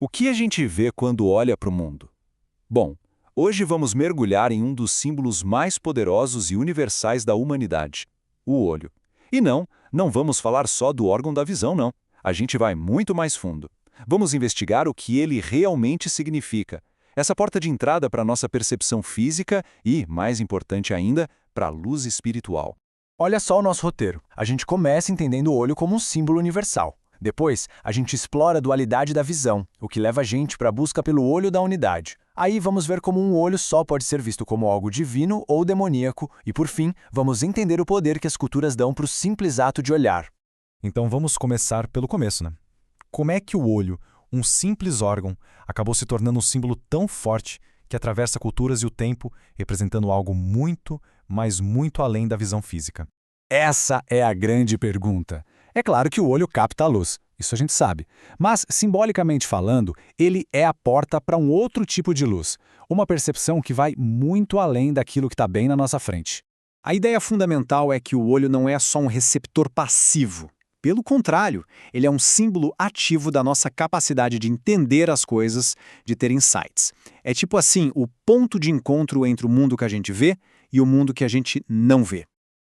O que a gente vê quando olha para o mundo? Bom, hoje vamos mergulhar em um dos símbolos mais poderosos e universais da humanidade, o olho. E não vamos falar só do órgão da visão, não. A gente vai muito mais fundo. Vamos investigar o que ele realmente significa. Essa porta de entrada para a nossa percepção física e, mais importante ainda, para a luz espiritual. Olha só o nosso roteiro. A gente começa entendendo o olho como um símbolo universal. Depois, a gente explora a dualidade da visão, o que leva a gente para a busca pelo olho da unidade. Aí vamos ver como um olho só pode ser visto como algo divino ou demoníaco, e por fim, vamos entender o poder que as culturas dão para o simples ato de olhar. Então vamos começar pelo começo, né? Como é que o olho, um simples órgão, acabou se tornando um símbolo tão forte que atravessa culturas e o tempo, representando algo muito, mas muito além da visão física? Essa é a grande pergunta. É claro que o olho capta a luz, isso a gente sabe. Mas, simbolicamente falando, ele é a porta para um outro tipo de luz, uma percepção que vai muito além daquilo que está bem na nossa frente. A ideia fundamental é que o olho não é só um receptor passivo. Pelo contrário, ele é um símbolo ativo da nossa capacidade de entender as coisas, de ter insights. É tipo assim, o ponto de encontro entre o mundo que a gente vê e o mundo que a gente não vê.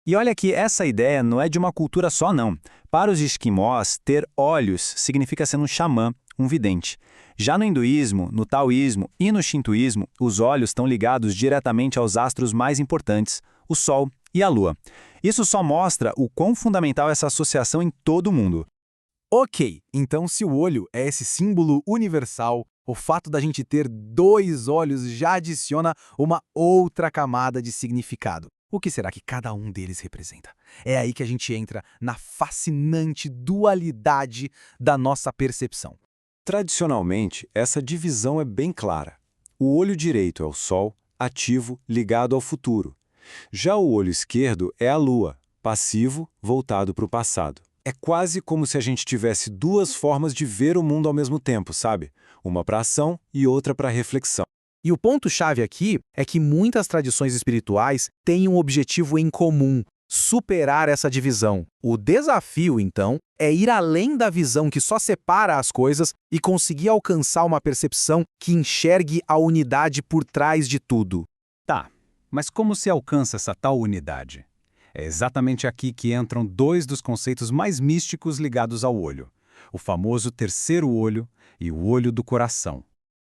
E olha que essa ideia não é de uma cultura só, não. Para os esquimós, ter olhos significa ser um xamã, um vidente. Já no hinduísmo, no taoísmo e no shintoísmo, os olhos estão ligados diretamente aos astros mais importantes, o Sol e a Lua. Isso só mostra o quão fundamental é essa associação em todo o mundo. Ok, então se o olho é esse símbolo universal, o fato da gente ter dois olhos já adiciona uma outra camada de significado. O que será que cada um deles representa? É aí que a gente entra na fascinante dualidade da nossa percepção. Tradicionalmente, essa divisão é bem clara. O olho direito é o Sol, ativo, ligado ao futuro. Já o olho esquerdo é a Lua, passivo, voltado para o passado. É quase como se a gente tivesse duas formas de ver o mundo ao mesmo tempo, sabe? Uma para ação e outra para reflexão. E o ponto-chave aqui é que muitas tradições espirituais têm um objetivo em comum: superar essa divisão. O desafio, então, é ir além da visão que só separa as coisas e conseguir alcançar uma percepção que enxergue a unidade por trás de tudo. Tá, mas como se alcança essa tal unidade? É exatamente aqui que entram dois dos conceitos mais místicos ligados ao olho: o famoso terceiro olho e o olho do coração.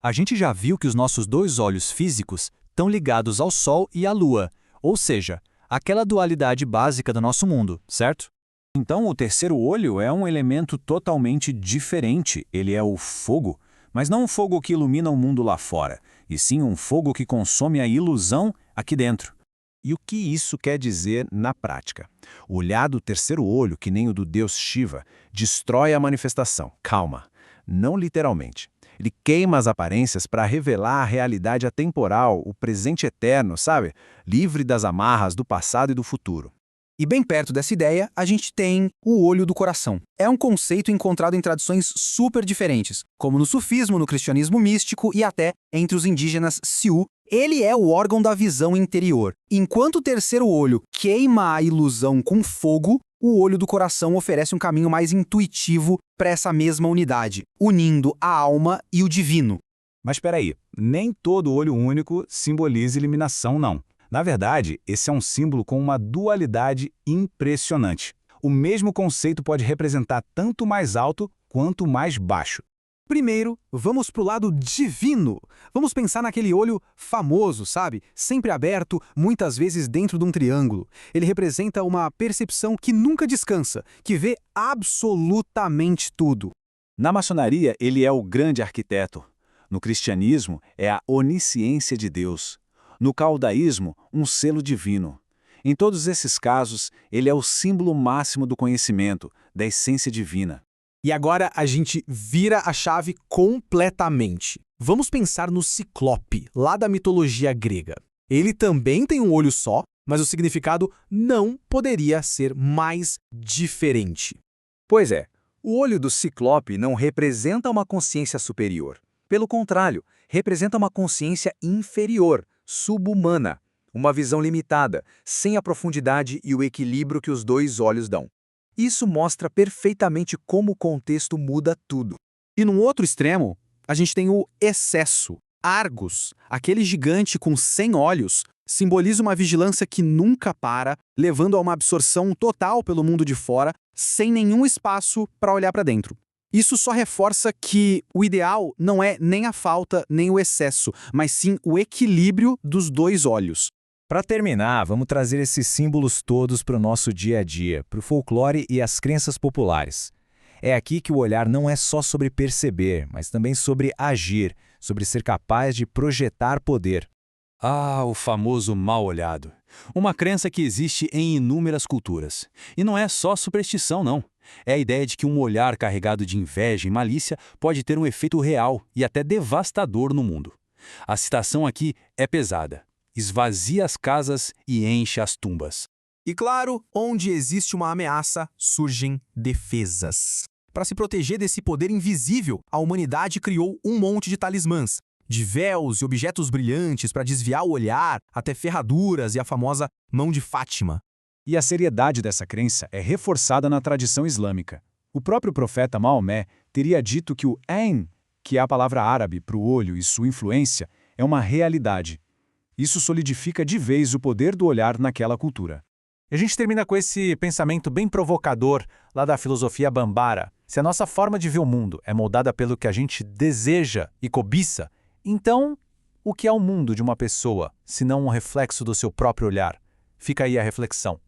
A gente já viu que os nossos dois olhos físicos estão ligados ao Sol e à Lua, ou seja, aquela dualidade básica do nosso mundo, certo? Então o terceiro olho é um elemento totalmente diferente, ele é o fogo, mas não um fogo que ilumina o mundo lá fora, e sim um fogo que consome a ilusão aqui dentro. E o que isso quer dizer na prática? O olhar do terceiro olho, que nem o do deus Shiva, destrói a manifestação. Calma, não literalmente. Ele queima as aparências para revelar a realidade atemporal, o presente eterno, sabe? Livre das amarras do passado e do futuro. E bem perto dessa ideia, a gente tem o olho do coração. É um conceito encontrado em tradições super diferentes, como no sufismo, no cristianismo místico e até entre os indígenas Sioux. Ele é o órgão da visão interior. Enquanto o terceiro olho queima a ilusão com fogo, o olho do coração oferece um caminho mais intuitivo para essa mesma unidade, unindo a alma e o divino. Mas espera aí, nem todo olho único simboliza iluminação, não. Na verdade, esse é um símbolo com uma dualidade impressionante. O mesmo conceito pode representar tanto mais alto quanto mais baixo. Primeiro, vamos para o lado divino. Vamos pensar naquele olho famoso, sabe? Sempre aberto, muitas vezes dentro de um triângulo. Ele representa uma percepção que nunca descansa, que vê absolutamente tudo. Na maçonaria, ele é o grande arquiteto. No cristianismo, é a onisciência de Deus. No caudaísmo, um selo divino. Em todos esses casos, ele é o símbolo máximo do conhecimento, da essência divina. E agora a gente vira a chave completamente. Vamos pensar no Ciclope, lá da mitologia grega. Ele também tem um olho só, mas o significado não poderia ser mais diferente. Pois é, o olho do Ciclope não representa uma consciência superior. Pelo contrário, representa uma consciência inferior, subhumana, uma visão limitada, sem a profundidade e o equilíbrio que os dois olhos dão. Isso mostra perfeitamente como o contexto muda tudo. E num outro extremo, A gente tem o excesso. Argus, aquele gigante com 100 olhos, simboliza uma vigilância que nunca para, levando a uma absorção total pelo mundo de fora, sem nenhum espaço para olhar para dentro. Isso só reforça que o ideal não é nem a falta nem o excesso, mas sim o equilíbrio dos dois olhos. Para terminar, vamos trazer esses símbolos todos para o nosso dia a dia, para o folclore e as crenças populares. É aqui que o olhar não é só sobre perceber, mas também sobre agir, sobre ser capaz de projetar poder. Ah, o famoso mal-olhado. Uma crença que existe em inúmeras culturas. E não é só superstição, não. É a ideia de que um olhar carregado de inveja e malícia pode ter um efeito real e até devastador no mundo. A citação aqui é pesada. Esvazia as casas e enche as tumbas. E claro, onde existe uma ameaça, surgem defesas. Para se proteger desse poder invisível, a humanidade criou um monte de talismãs, de véus e objetos brilhantes para desviar o olhar, até ferraduras e a famosa mão de Fátima. E a seriedade dessa crença é reforçada na tradição islâmica. O próprio profeta Maomé teria dito que o ain, que é a palavra árabe para o olho e sua influência, é uma realidade. Isso solidifica de vez o poder do olhar naquela cultura. E a gente termina com esse pensamento bem provocador lá da filosofia Bambara. Se a nossa forma de ver o mundo é moldada pelo que a gente deseja e cobiça, então o que é o mundo de uma pessoa, se não um reflexo do seu próprio olhar? Fica aí a reflexão.